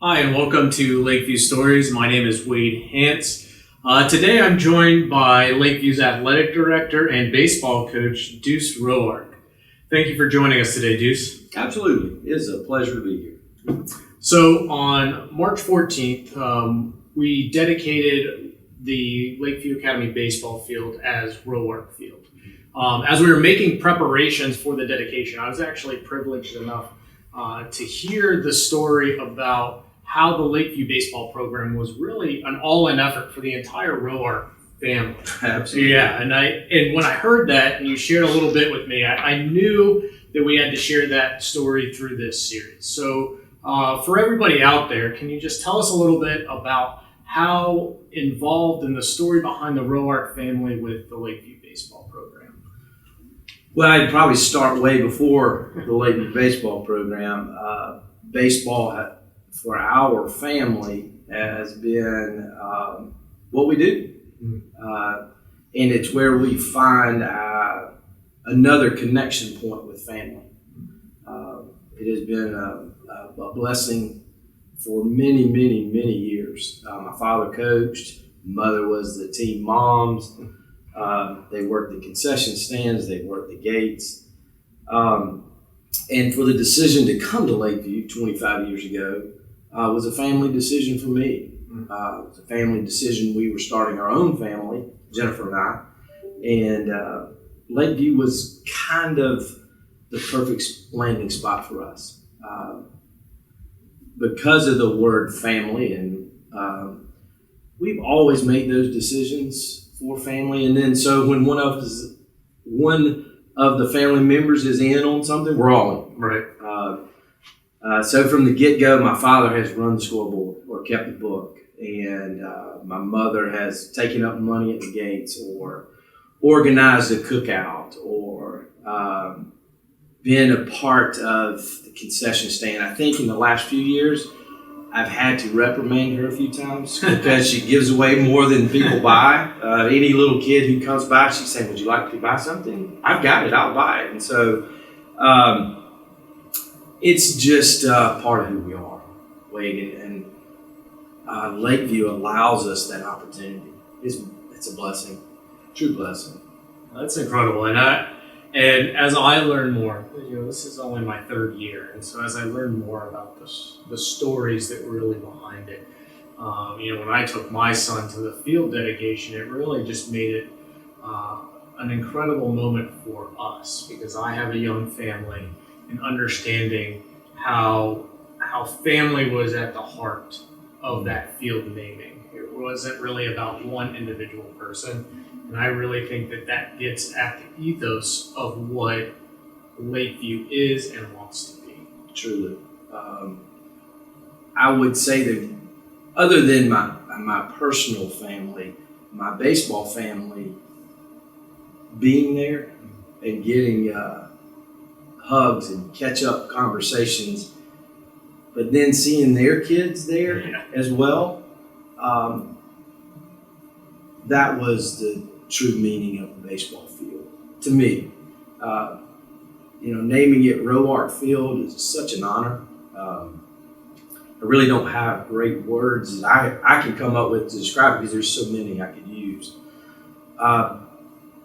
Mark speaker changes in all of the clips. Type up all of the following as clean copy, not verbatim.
Speaker 1: Hi, and welcome to Lakeview Stories. My name is Wade Hance. Today I'm joined by Lakeview's athletic director and baseball coach, Deuce Roark. Thank you for joining us today, Deuce.
Speaker 2: Absolutely. It is a pleasure to be here.
Speaker 1: So on March 14th, we dedicated the Lakeview Academy baseball field as Roark Field. As we were making preparations for the dedication, I was actually privileged enough to hear the story about how the Lakeview baseball program was really an all-in effort for the entire Roark family.
Speaker 2: Absolutely.
Speaker 1: Yeah, and when I heard that and you shared a little bit with me, I knew that we had to share that story through this series. So for everybody out there, can you just tell us a little bit about how involved in the story behind the Roark family with the Lakeview baseball program?
Speaker 2: Well, I'd probably start way before the Lakeview baseball program. Baseball for our family has been what we do. And it's where we find another connection point with family. It has been a blessing for many, many, many years. My father coached, mother was the team moms. They worked the concession stands, they worked the gates. And for the decision to come to Lakeview 25 years ago was a family decision for me. It was a family decision. We were starting our own family, Jennifer and I, and Lakeview was kind of the perfect landing spot for us. Because of the word family, and we've always made those decisions for family, and then so when one of the family members is in on something, we're all in.
Speaker 1: Right.
Speaker 2: So from the get-go, my father has run the scoreboard or kept the book, and my mother has taken up money at the gates or organized a cookout or been a part of the concession stand. I think in the last few years, I've had to reprimand her a few times because she gives away more than people buy. Any little kid who comes by, she's saying, "Would you like to buy something? I've got it, I'll buy it." And so it's just part of who we are, Wade, and Lakeview allows us that opportunity. It's a blessing, true blessing.
Speaker 1: That's incredible, and as I learn more, this is only my third year, and so as I learn more about the stories that were really behind it, when I took my son to the field dedication, it really just made it an incredible moment for us because I have a young family, and understanding how family was at the heart of that field naming. It wasn't really about one individual person. And I really think that gets at the ethos of what Lakeview is and wants to be.
Speaker 2: Truly. I would say that other than my personal family, my baseball family, being there and getting hugs and catch-up conversations, but then seeing their kids there as well, that was the true meaning of the baseball field to me. Naming it Roark Field is such an honor. I really don't have great words that I can come up with to describe it because there's so many I could use.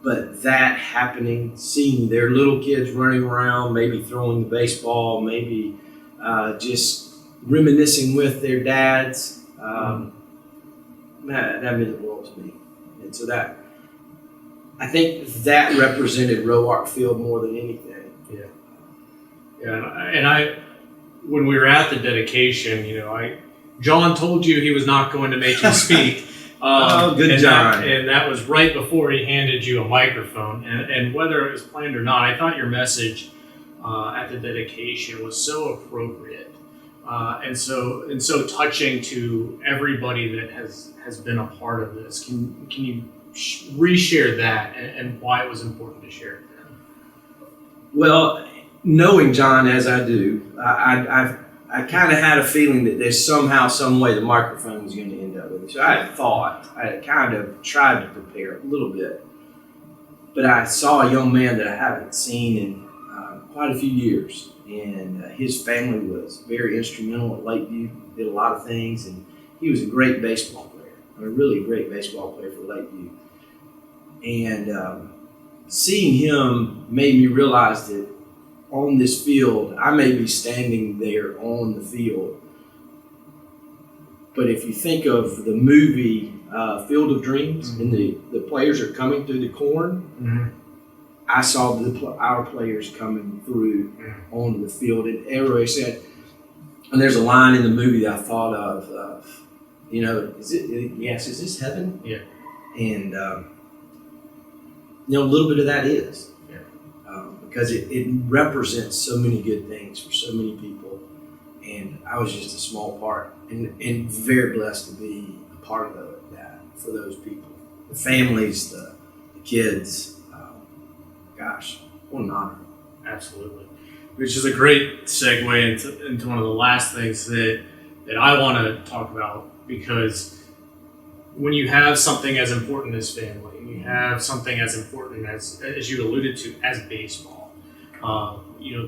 Speaker 2: But that happening, seeing their little kids running around, maybe throwing the baseball, maybe just reminiscing with their dads, that meant the world to me. And so I think that represented Roark Field more than anything.
Speaker 1: And when we were at the dedication, John told you he was not going to make you speak.
Speaker 2: Good John.
Speaker 1: And that was right before he handed you a microphone. And whether it was planned or not, I thought your message at the dedication was so appropriate and so touching to everybody that has been a part of this. Can you reshare that and why it was important to share it?
Speaker 2: Well, knowing John as I do, I kind of had a feeling that there's somehow, some way the microphone was going to end up with it. So I kind of tried to prepare a little bit. But I saw a young man that I haven't seen in quite a few years. and his family was very instrumental at Lakeview, did a lot of things, and he was a great baseball player, really a great baseball player for Lakeview. And seeing him made me realize that on this field, I may be standing there on the field, but if you think of the movie Field of Dreams, and the players are coming through the corn, I saw our players coming through onto the field. And everybody said, and there's a line in the movie that I thought of, is this heaven?
Speaker 1: Yeah.
Speaker 2: And, a little bit of that is.
Speaker 1: Yeah.
Speaker 2: Because it represents so many good things for so many people. And I was just a small part, and very blessed to be a part of that for those people. The families, the kids. Gosh, what an honor.
Speaker 1: Absolutely. Which is a great segue into one of the last things that I want to talk about, because when you have something as important as family, and you have something as important as you alluded to, as baseball,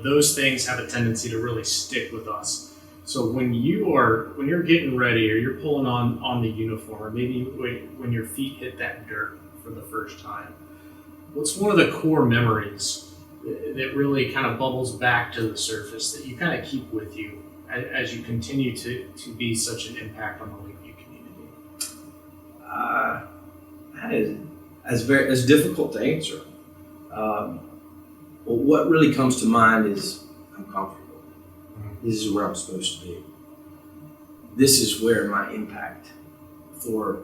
Speaker 1: those things have a tendency to really stick with us. So when you're getting ready, or you're pulling on the uniform, or maybe when your feet hit that dirt for the first time, what's one of the core memories that really kind of bubbles back to the surface that you kind of keep with you as you continue to be such an impact on the Lakeview community?
Speaker 2: That is difficult to answer. Well, what really comes to mind is I'm comfortable. This is where I'm supposed to be. This is where my impact for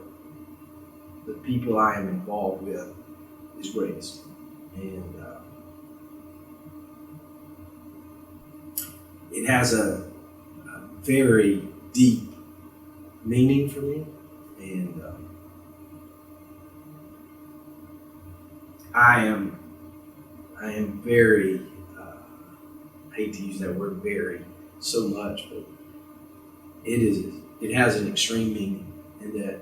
Speaker 2: the people I am involved with is greatest. And it has a very deep meaning for me. And I am very, I hate to use that word very so much, but it has an extreme meaning in that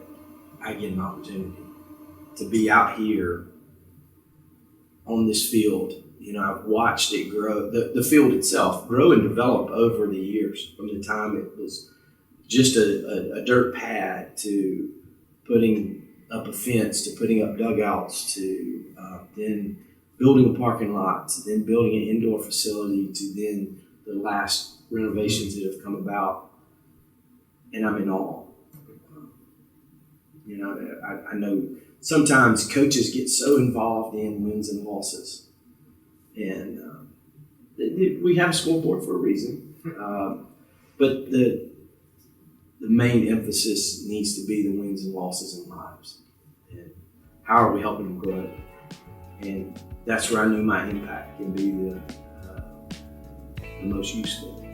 Speaker 2: I get an opportunity to be out here on this field. I've watched it grow, the field itself grow and develop over the years, from the time it was just a dirt pad to putting up a fence, to putting up dugouts, to then building a parking lot, to then building an indoor facility, to then the last renovations that have come about. And I'm in awe. I know sometimes coaches get so involved in wins and losses. And we have a scoreboard for a reason. But the main emphasis needs to be the wins and losses in lives. And how are we helping them grow? And that's where I knew my impact can be the most useful.